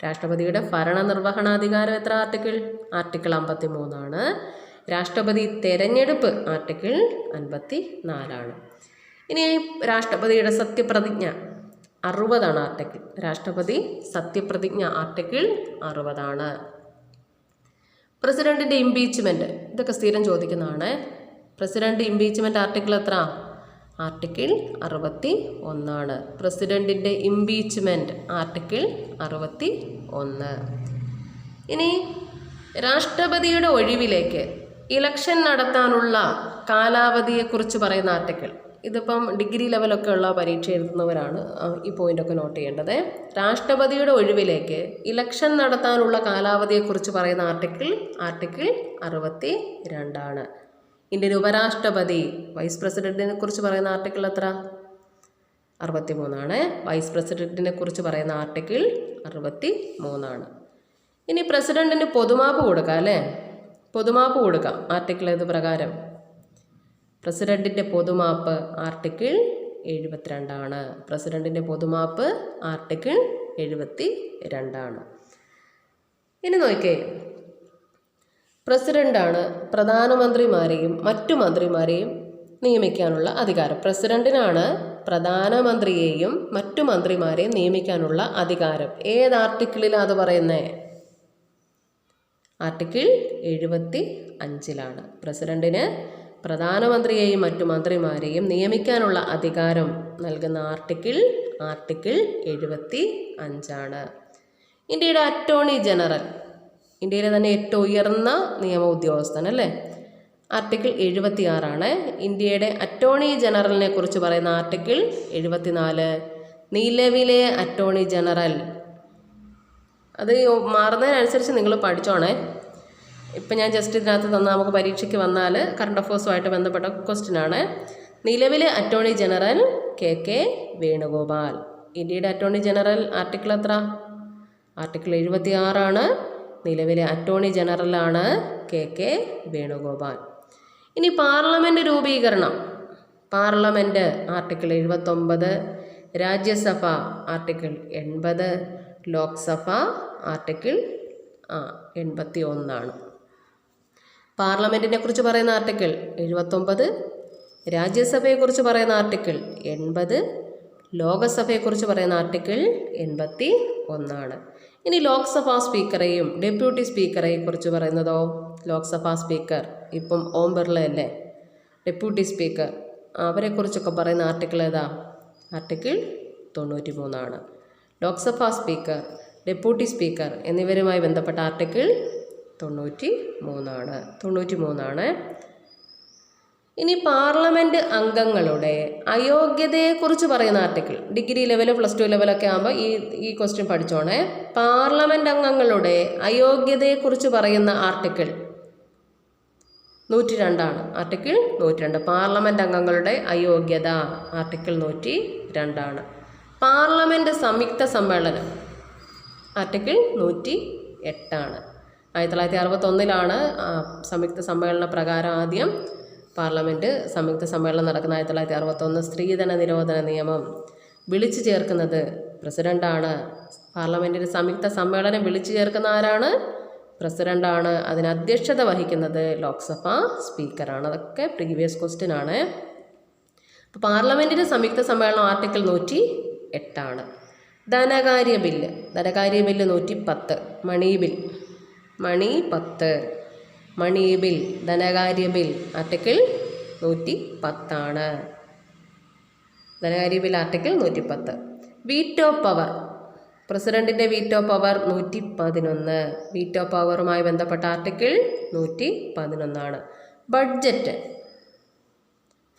രാഷ്ട്രപതിയുടെ ഭരണനിർവഹണാധികാരം എത്ര ആർട്ടിക്കിൾ? ആർട്ടിക്കിൾ 53. രാഷ്ട്രപതി തെരഞ്ഞെടുപ്പ് ആർട്ടിക്കിൾ 54. ഇനി രാഷ്ട്രപതിയുടെ സത്യപ്രതിജ്ഞ 60 ആർട്ടിക്കിൾ. രാഷ്ട്രപതി സത്യപ്രതിജ്ഞ ആർട്ടിക്കിൾ 60. പ്രസിഡന്റിൻ്റെ ഇംപീച്ച്മെൻറ്റ്, ഇതൊക്കെ സ്ഥിരം ചോദിക്കുന്നതാണ്. പ്രസിഡന്റ് ഇംപീച്ച്മെൻറ്റ് ആർട്ടിക്കിൾ എത്ര? ആർട്ടിക്കിൾ 61. പ്രസിഡന്റിൻ്റെ ഇംപീച്ച്മെൻറ്റ് ആർട്ടിക്കിൾ 61. ഇനി രാഷ്ട്രപതിയുടെ ഒഴിവിലേക്ക് ഇലക്ഷൻ നടത്താനുള്ള കാലാവധിയെക്കുറിച്ച് പറയുന്ന ആർട്ടിക്കിൾ. ഇതിപ്പം ഡിഗ്രി ലെവലൊക്കെ ഉള്ള പരീക്ഷ എഴുതുന്നവരാണ് ഈ പോയിൻ്റൊക്കെ നോട്ട് ചെയ്യേണ്ടത്. രാഷ്ട്രപതിയുടെ ഒഴിവിലേക്ക് ഇലക്ഷൻ നടത്താനുള്ള കാലാവധിയെക്കുറിച്ച് പറയുന്ന ആർട്ടിക്കിൾ 62. ഇന്ത്യൻ ഉപരാഷ്ട്രപതി വൈസ് പ്രസിഡന്റിനെ കുറിച്ച് പറയുന്ന ആർട്ടിക്കിൾ എത്ര? 63 വൈസ് പ്രസിഡന്റിനെ കുറിച്ച് പറയുന്ന ആർട്ടിക്കിൾ 63. ഇനി പ്രസിഡന്റിന് പൊതുമാപ്പ് കൊടുക്കാം അല്ലേ? പൊതുമാപ്പ് കൊടുക്കാം. ആർട്ടിക്കിൾ ഏത് പ്രകാരം? പ്രസിഡന്റിൻ്റെ പൊതുമാപ്പ് ആർട്ടിക്കിൾ 72. പ്രസിഡന്റിൻ്റെ പൊതുമാപ്പ് ആർട്ടിക്കിൾ 72. ഇനി നോക്കിയേ, പ്രസിഡന്റാണ് പ്രധാനമന്ത്രിമാരെയും മറ്റു മന്ത്രിമാരെയും നിയമിക്കാനുള്ള അധികാരം. പ്രസിഡന്റിനാണ് പ്രധാനമന്ത്രിയെയും മറ്റു മന്ത്രിമാരെയും നിയമിക്കാനുള്ള അധികാരം. ഏത് ആർട്ടിക്കിളിലാണ് അത് പറയുന്നത്? ആർട്ടിക്കിൾ 75. പ്രസിഡന്റിന് പ്രധാനമന്ത്രിയെയും മറ്റു മന്ത്രിമാരെയും നിയമിക്കാനുള്ള അധികാരം നൽകുന്ന ആർട്ടിക്കിൾ 75. ഇന്ത്യയുടെ അറ്റോർണി ജനറൽ, ഇന്ത്യയിലെ തന്നെ ഏറ്റവും ഉയർന്ന നിയമ ഉദ്യോഗസ്ഥൻ അല്ലേ? ആർട്ടിക്കിൾ 76. ഇന്ത്യയുടെ അറ്റോർണി ജനറലിനെ കുറിച്ച് പറയുന്ന ആർട്ടിക്കിൾ 74. നിലവിലെ അറ്റോർണി ജനറൽ, അത് മാറുന്നതിനനുസരിച്ച് നിങ്ങൾ പഠിച്ചോണേ. ഇപ്പം ഞാൻ ജസ്റ്റ് ഇതിനകത്ത് തന്നാൽ നമുക്ക് പരീക്ഷയ്ക്ക് വന്നാൽ കറണ്ട് അഫേഴ്സുമായിട്ട് ബന്ധപ്പെട്ട ക്വസ്റ്റ്യനാണ്. നിലവിലെ അറ്റോർണി ജനറൽ KK വേണുഗോപാൽ. ഇന്ത്യയുടെ അറ്റോർണി ജനറൽ ആർട്ടിക്കിൾ എത്ര? ആർട്ടിക്കിൾ 76. നിലവിലെ അറ്റോർണി ജനറലാണ് KK വേണുഗോപാൽ. ഇനി പാർലമെൻറ്റ് രൂപീകരണം, parliament article 79, Rajya Sabha article 80, Lok Sabha article 81. പാർലമെൻറ്റിനെ കുറിച്ച് പറയുന്ന ആർട്ടിക്കിൾ 79, രാജ്യസഭയെക്കുറിച്ച് പറയുന്ന ആർട്ടിക്കിൾ 80, ലോകസഭയെക്കുറിച്ച് പറയുന്ന ആർട്ടിക്കിൾ 81. ഇനി ലോക്സഭാ സ്പീക്കറെയും ഡെപ്യൂട്ടി സ്പീക്കറെയും കുറിച്ച് പറയുന്നതോ? ലോക്സഭാ സ്പീക്കർ ഇപ്പം ഓം ബിർള അല്ലേ? ഡെപ്യൂട്ടി സ്പീക്കർ അവരെക്കുറിച്ചൊക്കെ പറയുന്ന ആർട്ടിക്കിൾ ഏതാ? Article 93. Lok Sabha speaker, deputy speaker എന്നിവരുമായി ബന്ധപ്പെട്ട ആർട്ടിക്കിൾ 93. ഇനി പാർലമെൻറ്റ് അംഗങ്ങളുടെ അയോഗ്യതയെക്കുറിച്ച് പറയുന്ന ആർട്ടിക്കിൾ, ഡിഗ്രി ലെവൽ പ്ലസ് 2 ലെവലൊക്കെ ആകുമ്പോൾ ഈ ക്വസ്റ്റ്യൻ പഠിച്ചോണേ. പാർലമെൻറ്റ് അംഗങ്ങളുടെ അയോഗ്യതയെക്കുറിച്ച് പറയുന്ന ആർട്ടിക്കിൾ 102. ആർട്ടിക്കിൾ 102. പാർലമെൻറ്റ് അംഗങ്ങളുടെ അയോഗ്യത ആർട്ടിക്കിൾ 102. പാർലമെൻറ്റ് സംയുക്ത സമ്മേളനം ആർട്ടിക്കിൾ 108. 1961 സംയുക്ത സമ്മേളന പ്രകാരം ആദ്യം പാർലമെൻറ്റ് സംയുക്ത സമ്മേളനം നടക്കുന്ന 1961 സ്ത്രീധന നിരോധന നിയമം വിളിച്ചു ചേർക്കുന്നത് പ്രസിഡൻ്റാണ്. പാർലമെൻറ്റിൻ്റെ സംയുക്ത സമ്മേളനം വിളിച്ചു ചേർക്കുന്ന ആരാണ്? പ്രസിഡൻ്റാണ്. അതിന് അധ്യക്ഷത വഹിക്കുന്നത് ലോക്സഭാ സ്പീക്കറാണ്. അതൊക്കെ പ്രീവിയസ് ക്വസ്റ്റ്യൻ ആണ്. അപ്പോൾ പാർലമെൻറ്റിൻ്റെ സംയുക്ത സമ്മേളനം ആർട്ടിക്കിൾ 108. ധനകാര്യ ബില്ല് 110. മണി ബിൽ ധനകാര്യ ബിൽ ആർട്ടിക്കിൾ 110. ധനകാര്യ ബിൽ ആർട്ടിക്കിൾ 110. വീറ്റോ പവർ, പ്രസിഡന്റിൻ്റെ വീറ്റോ പവർ 111. വീറ്റോ പവറുമായി ബന്ധപ്പെട്ട ആർട്ടിക്കിൾ 111. ബഡ്ജറ്റ്,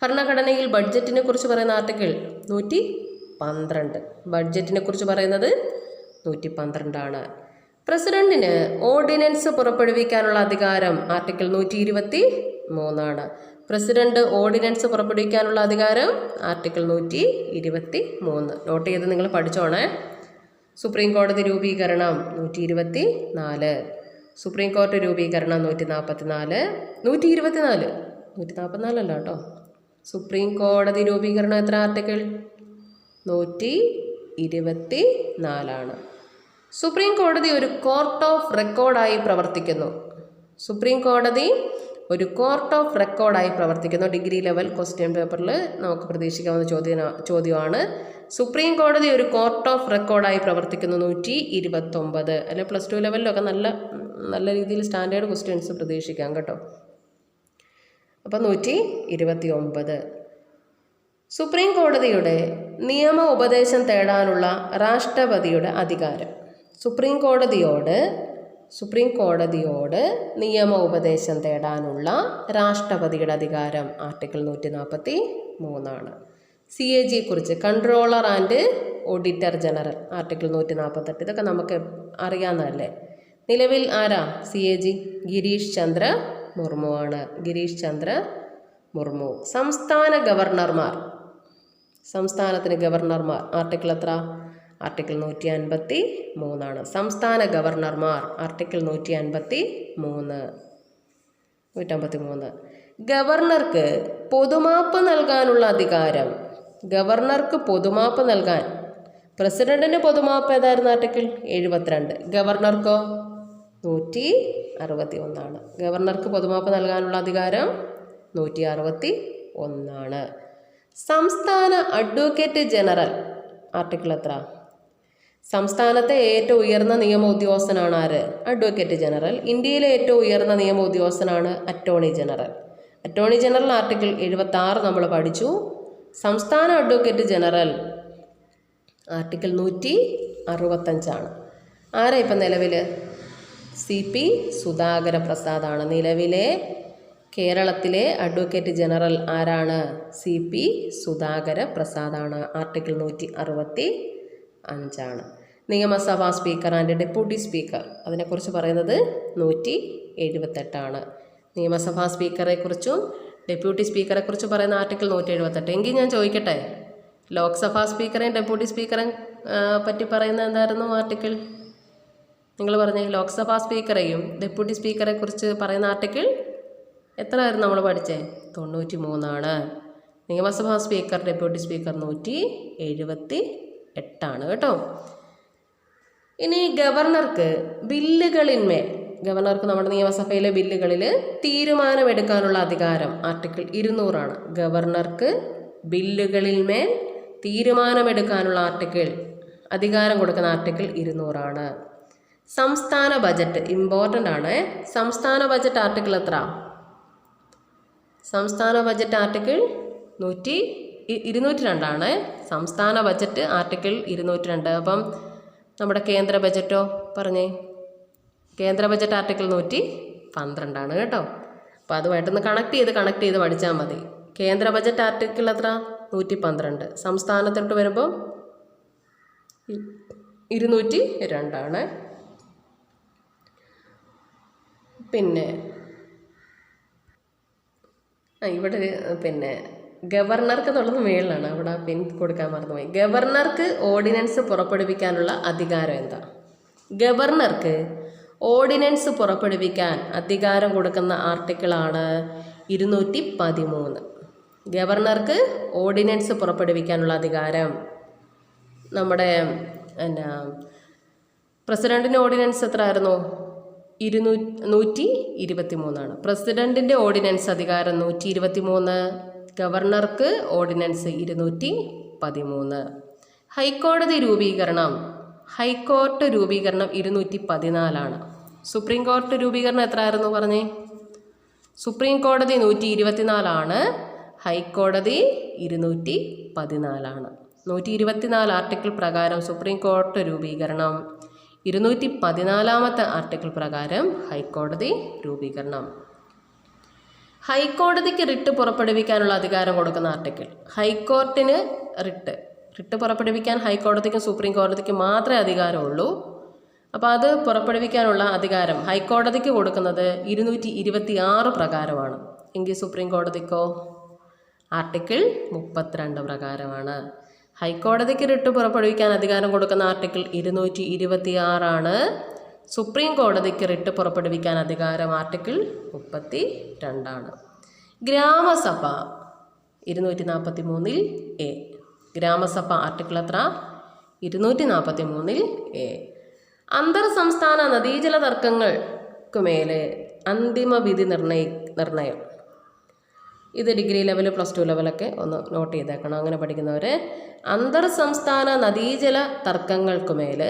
ഭരണഘടനയിൽ ബഡ്ജറ്റിനെ കുറിച്ച് പറയുന്ന ആർട്ടിക്കിൾ 112. ബഡ്ജറ്റിനെ കുറിച്ച് പറയുന്നത് 112. പ്രസിഡന്റിന് ഓർഡിനൻസ് പുറപ്പെടുവിക്കാനുള്ള അധികാരം ആർട്ടിക്കിൾ 123. പ്രസിഡന്റ് ഓർഡിനൻസ് പുറപ്പെടുവിക്കാനുള്ള അധികാരം ആർട്ടിക്കിൾ 123. നോട്ട് ചെയ്ത് നിങ്ങൾ പഠിച്ചോണേ. സുപ്രീം കോടതി രൂപീകരണം 124. സുപ്രീം കോടതി രൂപീകരണം 144. 124 അല്ല കേട്ടോ. സുപ്രീം കോടതി രൂപീകരണം എത്ര ആർട്ടിക്കിൾ? 124. സുപ്രീം കോടതി ഒരു കോർട്ട് ഓഫ് റെക്കോർഡായി പ്രവർത്തിക്കുന്നു. സുപ്രീം കോടതി ഒരു കോർട്ട് ഓഫ് റെക്കോർഡായി പ്രവർത്തിക്കുന്നു. ഡിഗ്രി ലെവൽ ക്വസ്റ്റ്യൻ പേപ്പറിൽ നമുക്ക് പ്രതീക്ഷിക്കാവുന്ന ചോദ്യമാണ്. സുപ്രീം കോടതി ഒരു കോർട്ട് ഓഫ് റെക്കോർഡായി പ്രവർത്തിക്കുന്നു 129. അല്ലെ പ്ലസ് 2 ലെവലിലൊക്കെ നല്ല രീതിയിൽ സ്റ്റാൻഡേർഡ് ക്വസ്റ്റ്യൻസ് പ്രതീക്ഷിക്കാം കേട്ടോ. അപ്പം 129. സുപ്രീം കോടതിയുടെ നിയമ ഉപദേശം തേടാനുള്ള രാഷ്ട്രപതിയുടെ അധികാരം. സുപ്രീം കോടതിയോട് നിയമ ഉപദേശം തേടാനുള്ള രാഷ്ട്രപതിയുടെ അധികാരം ആർട്ടിക്കിൾ 143. CAG കുറിച്ച് controller and auditor general article 148. ഇതൊക്കെ നമുക്ക് അറിയാവുന്നതല്ലേ. നിലവിൽ ആരാ CAG? ഗിരീഷ് ചന്ദ്ര മുർമു ആണ്. ഗിരീഷ് ചന്ദ്ര മുർമു. സംസ്ഥാന ഗവർണർമാർ, സംസ്ഥാനത്തിന് ഗവർണർമാർ ആർട്ടിക്കിൾ എത്ര? ആർട്ടിക്കിൾ 153. സംസ്ഥാന ഗവർണർമാർ ആർട്ടിക്കിൾ 153. ഗവർണർക്ക് പൊതുമാപ്പ് നൽകാനുള്ള അധികാരം. ഗവർണർക്ക് പൊതുമാപ്പ് നൽകാൻ. പ്രസിഡന്റിന് പൊതുമാപ്പ് ഏതായിരുന്നു? ആർട്ടിക്കിൾ 72. ഗവർണർക്കോ 161. ഗവർണർക്ക് പൊതുമാപ്പ് നൽകാനുള്ള അധികാരം 161. സംസ്ഥാന അഡ്വക്കേറ്റ് ജനറൽ ആർട്ടിക്കിൾ എത്ര? സംസ്ഥാനത്തെ ഏറ്റവും ഉയർന്ന നിയമ ഉദ്യോഗസ്ഥനാണ് ആര്? Advocate general. ഇന്ത്യയിലെ ഏറ്റവും ഉയർന്ന നിയമ ഉദ്യോഗസ്ഥനാണ് attorney general. Attorney general article 76 നമ്മൾ പഠിച്ചു. സംസ്ഥാന അഡ്വക്കേറ്റ് ജനറൽ ആർട്ടിക്കിൾ 165. ആരാ ഇപ്പം നിലവിൽ? CP സുധാകര പ്രസാദാണ് നിലവിലെ കേരളത്തിലെ അഡ്വക്കേറ്റ് ജനറൽ. ആരാണ്? CP സുധാകര പ്രസാദാണ്. ആർട്ടിക്കിൾ 165. നിയമസഭാ സ്പീക്കർ ആൻഡ് ഡെപ്യൂട്ടി സ്പീക്കർ, അതിനെക്കുറിച്ച് പറയുന്നത് 178. നിയമസഭാ സ്പീക്കറെ കുറിച്ചും ഡെപ്യൂട്ടി സ്പീക്കറെ കുറിച്ച് പറയുന്ന ആർട്ടിക്കിൾ 178. എങ്കിൽ ഞാൻ ചോദിക്കട്ടെ, ലോക്സഭാ സ്പീക്കറെയും ഡെപ്യൂട്ടി സ്പീക്കറെയും പറ്റി പറയുന്നത് എന്തായിരുന്നു ആർട്ടിക്കിൾ? നിങ്ങൾ പറഞ്ഞേ. ലോക്സഭാ സ്പീക്കറെയും ഡെപ്യൂട്ടി സ്പീക്കറെ കുറിച്ച് പറയുന്ന ആർട്ടിക്കിൾ എത്രയായിരുന്നു നമ്മൾ പഠിച്ചേ? 93. നിയമസഭാ സ്പീക്കർ ഡെപ്യൂട്ടി സ്പീക്കർ 178 കേട്ടോ. ഇനി ഗവർണർക്ക് ബില്ലുകളിന്മേൽ, ഗവർണർക്ക് നമ്മുടെ നിയമസഭയിലെ ബില്ലുകളിൽ തീരുമാനമെടുക്കാനുള്ള അധികാരം ആർട്ടിക്കിൾ 200. ഗവർണർക്ക് ബില്ലുകളിന്മേൽ തീരുമാനമെടുക്കാനുള്ള അധികാരം കൊടുക്കുന്ന ആർട്ടിക്കിൾ 200. സംസ്ഥാന ബജറ്റ് ഇമ്പോർട്ടൻ്റ് ആണ്. സംസ്ഥാന ബജറ്റ് ആർട്ടിക്കിൾ എത്ര? സംസ്ഥാന ബജറ്റ് ആർട്ടിക്കിൾ 202. സംസ്ഥാന ബജറ്റ് ആർട്ടിക്കിൾ 202. അപ്പം നമ്മുടെ കേന്ദ്ര ബജറ്റോ പറഞ്ഞേ? കേന്ദ്ര ബജറ്റ് ആർട്ടിക്കിൾ 112 കേട്ടോ. അപ്പോൾ അതുമായിട്ടൊന്ന് കണക്ട് ചെയ്ത് പഠിച്ചാൽ മതി. കേന്ദ്ര ബജറ്റ് ആർട്ടിക്കിൾ എത്ര? 112. സംസ്ഥാനത്തോട്ട് വരുമ്പം 202. പിന്നെ ഇവിടെ ഗവർണർക്ക് എന്നുള്ളത് മേളിലാണ്, അവിടെ പിൻ കൊടുക്കാൻ മറന്നുപോയി. ഗവർണർക്ക് ഓർഡിനൻസ് പുറപ്പെടുവിക്കാനുള്ള അധികാരം എന്താ? ഗവർണർക്ക് ഓർഡിനൻസ് പുറപ്പെടുവിക്കാൻ അധികാരം കൊടുക്കുന്ന ആർട്ടിക്കിളാണ് 213. ഗവർണർക്ക് ഓർഡിനൻസ് പുറപ്പെടുവിക്കാനുള്ള അധികാരം. നമ്മുടെ പ്രസിഡന്റിൻ്റെ ഓർഡിനൻസ് എത്ര ആയിരുന്നു? 123. പ്രസിഡന്റിൻ്റെ ഓർഡിനൻസ് അധികാരം 123. ഗവർണർക്ക് ഓർഡിനൻസ് 213. ഹൈക്കോടതി രൂപീകരണം, ഹൈക്കോർട്ട് രൂപീകരണം 214. സുപ്രീം കോടതി രൂപീകരണം എത്ര ആയിരുന്നു പറഞ്ഞേ? സുപ്രീം കോടതി 124. ഹൈക്കോടതി 214. 124 ആർട്ടിക്കിൾ പ്രകാരം സുപ്രീം കോടതി രൂപീകരണം, 214 ആർട്ടിക്കിൾ പ്രകാരം ഹൈക്കോടതി രൂപീകരണം. ഹൈക്കോടതിക്ക് റിട്ട് പുറപ്പെടുവിക്കാനുള്ള അധികാരം കൊടുക്കുന്ന ആർട്ടിക്കിൾ. ഹൈക്കോർട്ടിന് റിട്ട് പുറപ്പെടുവിക്കാൻ ഹൈക്കോടതിക്കും സുപ്രീം കോടതിക്കും മാത്രമേ അധികാരമുള്ളൂ. അപ്പോൾ അത് പുറപ്പെടുവിക്കാനുള്ള അധികാരം ഹൈക്കോടതിക്ക് കൊടുക്കുന്നത് 226 പ്രകാരമാണ്. എങ്കിൽ സുപ്രീം കോടതിക്കോ ആർട്ടിക്കിൾ 32 പ്രകാരമാണ്. ഹൈക്കോടതിക്ക് റിട്ട് പുറപ്പെടുവിക്കാൻ അധികാരം കൊടുക്കുന്ന ആർട്ടിക്കിൾ 226. സുപ്രീം കോടതിക്ക് റിട്ട് പുറപ്പെടുവിക്കാൻ അധികാരം ആർട്ടിക്കിൾ 32. ഗ്രാമസഭ 243 ഗ്രാമസഭ ആർട്ടിക്കിൾ എത്ര? 243 അന്തർ സംസ്ഥാന നദീജല തർക്കങ്ങൾക്കുമേലെ അന്തിമ വിധി നിർണയം. ഇത് ഡിഗ്രി ലെവൽ പ്ലസ് 2 ലെവലൊക്കെ ഒന്ന് നോട്ട് ചെയ്തേക്കണം, അങ്ങനെ പഠിക്കുന്നവർ. അന്തർ സംസ്ഥാന നദീജല തർക്കങ്ങൾക്കുമേൽ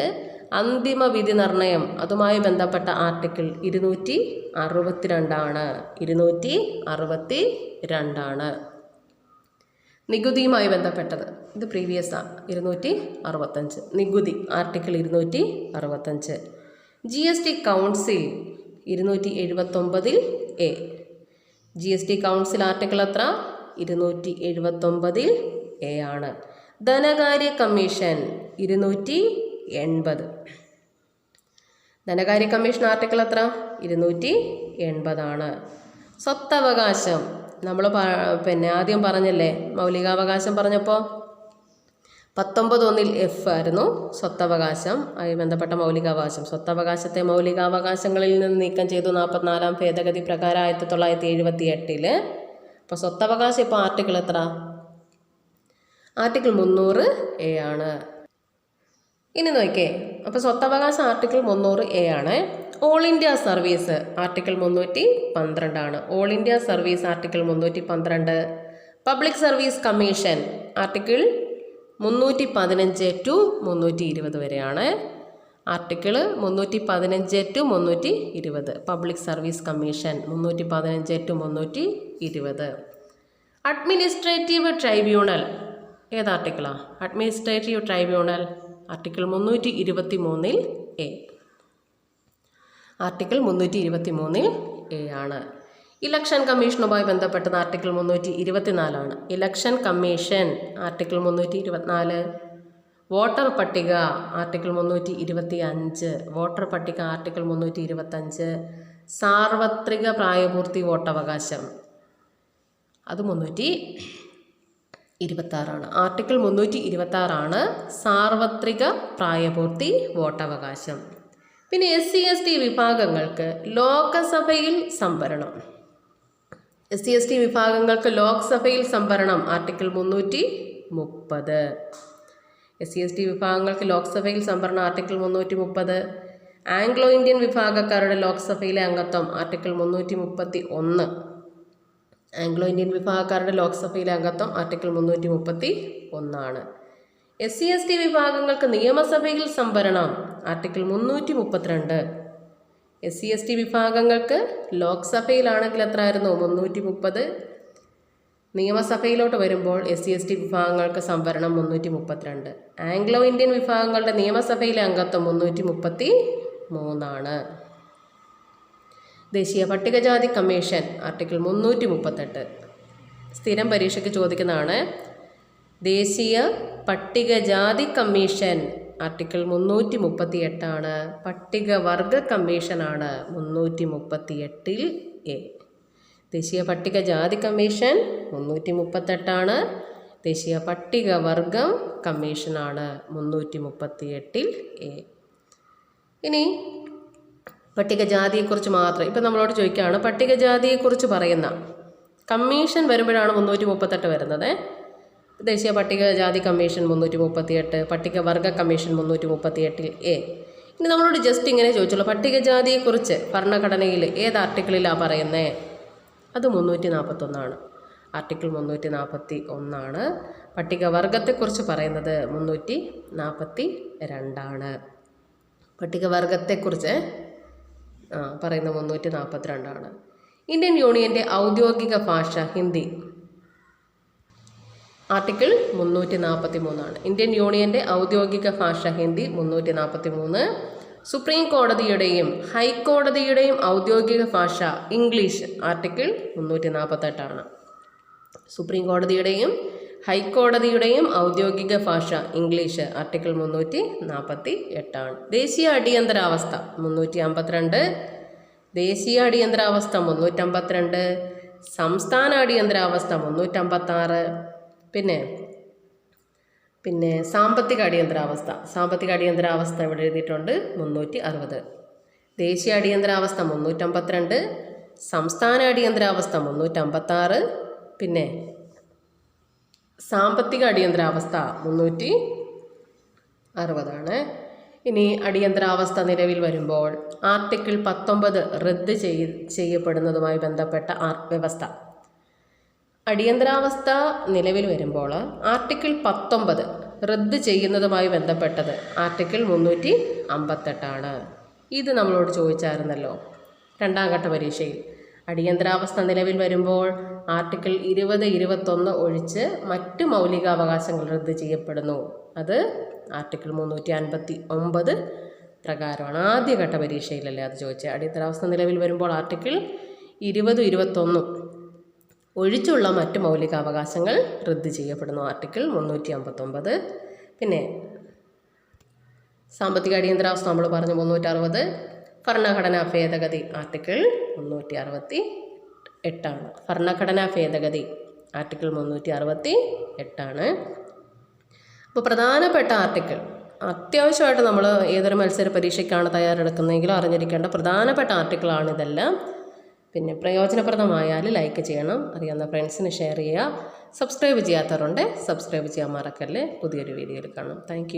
അന്തിമ വിധി നിർണയം, അതുമായി ബന്ധപ്പെട്ട ആർട്ടിക്കിൾ 262. 262. നികുതിയുമായി ബന്ധപ്പെട്ടത് ഇത് പ്രീവിയസാണ്. 265 നികുതി article 265. GST council 279 GST council article എത്ര? 279 ആണ്. ധനകാര്യ കമ്മീഷൻ 280. ധനകാര്യ കമ്മീഷൻ ആർട്ടിക്കിൾ എത്ര? 280 ആണ്. സ്വത്തവകാശം നമ്മൾ ആദ്യം പറഞ്ഞല്ലേ മൗലികാവകാശം പറഞ്ഞപ്പോൾ 19(1) F ആയിരുന്നു സ്വത്തവകാശം ആയി ബന്ധപ്പെട്ട മൗലികാവകാശം. സ്വത്തവകാശത്തെ മൗലികാവകാശങ്ങളിൽ നിന്ന് നീക്കം ചെയ്തു 44-ാം ഭേദഗതി പ്രകാരം 1978. അപ്പോൾ സ്വത്തവകാശം ഇപ്പോൾ ആർട്ടിക്കിൾ എത്ര? ആർട്ടിക്കിൾ 300A ആണ്. ഇനി നോക്കിയേ, അപ്പോൾ സ്വത്തവകാശം ആർട്ടിക്കിൾ 300A ആണ്. ഓൾ ഇന്ത്യ സർവീസ് ആർട്ടിക്കിൾ 312 ആണ്. All India service article 312. Public service commission article 315 to 320 വരെയാണ്. Article 315 to 320. Public service commission 315 to 320. Administrative tribunal ഏത് ആർട്ടിക്കിളാണ്? Administrative tribunal article 323A. Article 323A ആണ്. ഇലക്ഷൻ കമ്മീഷനുമായി ബന്ധപ്പെട്ടത് ആർട്ടിക്കിൾ 324 ആണ്. Election commission article 324. വോട്ടർ പട്ടിക ആർട്ടിക്കിൾ 325. വോട്ടർ പട്ടിക ആർട്ടിക്കിൾ 325. സാർവത്രിക പ്രായപൂർത്തി വോട്ടവകാശം അത് 326 ആണ്. ആർട്ടിക്കിൾ 326 ആണ് സാർവത്രിക പ്രായപൂർത്തി വോട്ടവകാശം. പിന്നെ SC/ST വിഭാഗങ്ങൾക്ക് ലോകസഭയിൽ സംവരണം. SC/ST വിഭാഗങ്ങൾക്ക് ലോക്സഭയിൽ സംവരണം ആർട്ടിക്കിൾ 330. SC/ST വിഭാഗങ്ങൾക്ക് ലോക്സഭയിൽ സംവരണം ആർട്ടിക്കിൾ 330. ആംഗ്ലോ ഇന്ത്യൻ വിഭാഗക്കാരുടെ ലോക്സഭയിലെ അംഗത്വം ആർട്ടിക്കിൾ 331. ആംഗ്ലോ ഇന്ത്യൻ വിഭാഗക്കാരുടെ ലോക്സഭയിലെ അംഗത്വം ആർട്ടിക്കിൾ 331 ആണ്. SC/ST വിഭാഗങ്ങൾക്ക് നിയമസഭയിൽ സംവരണം ആർട്ടിക്കിൾ 332. SC/ST വിഭാഗങ്ങൾക്ക് ലോക്സഭയിലാണെങ്കിൽ എത്ര ആയിരുന്നു? 330. നിയമസഭയിലോട്ട് വരുമ്പോൾ SC/ST വിഭാഗങ്ങൾക്ക് സംവരണം 332. ആംഗ്ലോ ഇന്ത്യൻ വിഭാഗങ്ങളുടെ നിയമസഭയിലെ അംഗത്വം 333 ആണ്. ദേശീയ പട്ടികജാതി കമ്മീഷൻ ആർട്ടിക്കിൾ 338. സ്ഥിരം പരീക്ഷയ്ക്ക് ചോദിക്കുന്നതാണ്. ദേശീയ പട്ടികജാതി കമ്മീഷൻ ആർട്ടിക്കിൾ 338 ആണ്. പട്ടികവർഗ കമ്മീഷനാണ് 338A. ദേശീയ പട്ടികജാതി കമ്മീഷൻ 338 ആണ്. ദേശീയ പട്ടികവർഗം കമ്മീഷനാണ് 338A. ഇനി പട്ടികജാതിയെക്കുറിച്ച് മാത്രം ഇപ്പം നമ്മളോട് ചോദിക്കുകയാണ്. പട്ടികജാതിയെക്കുറിച്ച് പറയുന്ന കമ്മീഷൻ വരുമ്പോഴാണ് 338 വരുന്നത്. ദേശീയ പട്ടികജാതി കമ്മീഷൻ 338, പട്ടികവർഗ കമ്മീഷൻ 338A. ഇനി നമ്മളോട് ജസ്റ്റ് ഇങ്ങനെ ചോദിച്ചുള്ളൂ, പട്ടികജാതിയെക്കുറിച്ച് ഭരണഘടനയിൽ ഏത് ആർട്ടിക്കിളിലാണ് പറയുന്നത്? അത് 341 ആണ്. ആർട്ടിക്കിൾ 341 ആണ്. പട്ടികവർഗത്തെക്കുറിച്ച് പറയുന്നത് 342 ആണ്. പട്ടികവർഗത്തെക്കുറിച്ച് പറയുന്നത് 342 ആണ്. ഇന്ത്യൻ യൂണിയൻ്റെ ഔദ്യോഗിക ഭാഷ ഹിന്ദി ആർട്ടിക്കിൾ 343 ആണ്. ഇന്ത്യൻ യൂണിയൻ്റെ ഔദ്യോഗിക ഭാഷ ഹിന്ദി 343. സുപ്രീം കോടതിയുടെയും ഹൈക്കോടതിയുടെയും ഔദ്യോഗിക ഭാഷ ഇംഗ്ലീഷ് ആർട്ടിക്കിൾ 348 ആണ്. സുപ്രീം കോടതിയുടെയും ഹൈക്കോടതിയുടെയും ഔദ്യോഗിക ഭാഷ ഇംഗ്ലീഷ് ആർട്ടിക്കിൾ 348 ആണ്. ദേശീയ അടിയന്തരാവസ്ഥ 352. ദേശീയ അടിയന്തരാവസ്ഥ 352. സംസ്ഥാന അടിയന്തരാവസ്ഥ 356. പിന്നെ സാമ്പത്തിക അടിയന്തരാവസ്ഥ ഇവിടെ എഴുതിയിട്ടുണ്ട് 360. ദേശീയ അടിയന്തരാവസ്ഥ 352. സംസ്ഥാന അടിയന്തരാവസ്ഥ 356. പിന്നെ സാമ്പത്തിക അടിയന്തരാവസ്ഥ 360 ഇനി അടിയന്തരാവസ്ഥ നിലവിൽ വരുമ്പോൾ ആർട്ടിക്കിൾ 19 റദ്ദ് ചെയ്യപ്പെടുന്നതുമായി ബന്ധപ്പെട്ട വ്യവസ്ഥ. അടിയന്തരാവസ്ഥ നിലവിൽ വരുമ്പോൾ ആർട്ടിക്കിൾ 19 റദ്ദ് ചെയ്യുന്നതുമായി ബന്ധപ്പെട്ടത് ആർട്ടിക്കിൾ 358 ആണ്. ഇത് നമ്മളോട് ചോദിച്ചായിരുന്നല്ലോ 2ാം ഘട്ട പരീക്ഷയിൽ. അടിയന്തരാവസ്ഥ നിലവിൽ വരുമ്പോൾ ആർട്ടിക്കിൾ 20, 21 ഒഴിച്ച് മറ്റ് മൗലികാവകാശങ്ങൾ റദ്ദ് ചെയ്യപ്പെടുന്നു. അത് ആർട്ടിക്കിൾ 359 പ്രകാരമാണ്. ആദ്യഘട്ട പരീക്ഷയിലല്ലേ അത് ചോദിച്ചത്. അടിയന്തരാവസ്ഥ നിലവിൽ വരുമ്പോൾ ആർട്ടിക്കിൾ 20, 21 ഒഴിച്ചുള്ള മറ്റ് മൗലികാവകാശങ്ങൾ റദ്ദ് ചെയ്യപ്പെടുന്നു. ആർട്ടിക്കിൾ 359. പിന്നെ സാമ്പത്തിക അടിയന്തരാവസ്ഥ നമ്മൾ പറഞ്ഞു 360. ഭരണഘടനാ ഭേദഗതി ആർട്ടിക്കിൾ 362. 8 ഭരണഘടനാ ഭേദഗതി ആർട്ടിക്കിൾ 368. അപ്പോൾ പ്രധാനപ്പെട്ട ആർട്ടിക്കിൾ അത്യാവശ്യമായിട്ട് നമ്മൾ ഏതൊരു മത്സര പരീക്ഷയ്ക്കാണ് തയ്യാറെടുക്കുന്നതെങ്കിലും അറിഞ്ഞിരിക്കേണ്ട പ്രധാനപ്പെട്ട ആർട്ടിക്കിളാണിതെല്ലാം. പിന്നെ പ്രയോജനപ്രദമായാൽ ലൈക്ക് ചെയ്യണം, അറിയാവുന്ന ഫ്രണ്ട്സിന് ഷെയർ ചെയ്യുക. സബ്സ്ക്രൈബ് ചെയ്യാത്തവരുണ്ട്, സബ്സ്ക്രൈബ് ചെയ്യാൻ മറക്കല്ലേ. പുതിയൊരു വീഡിയോയിൽ കാണാം. താങ്ക്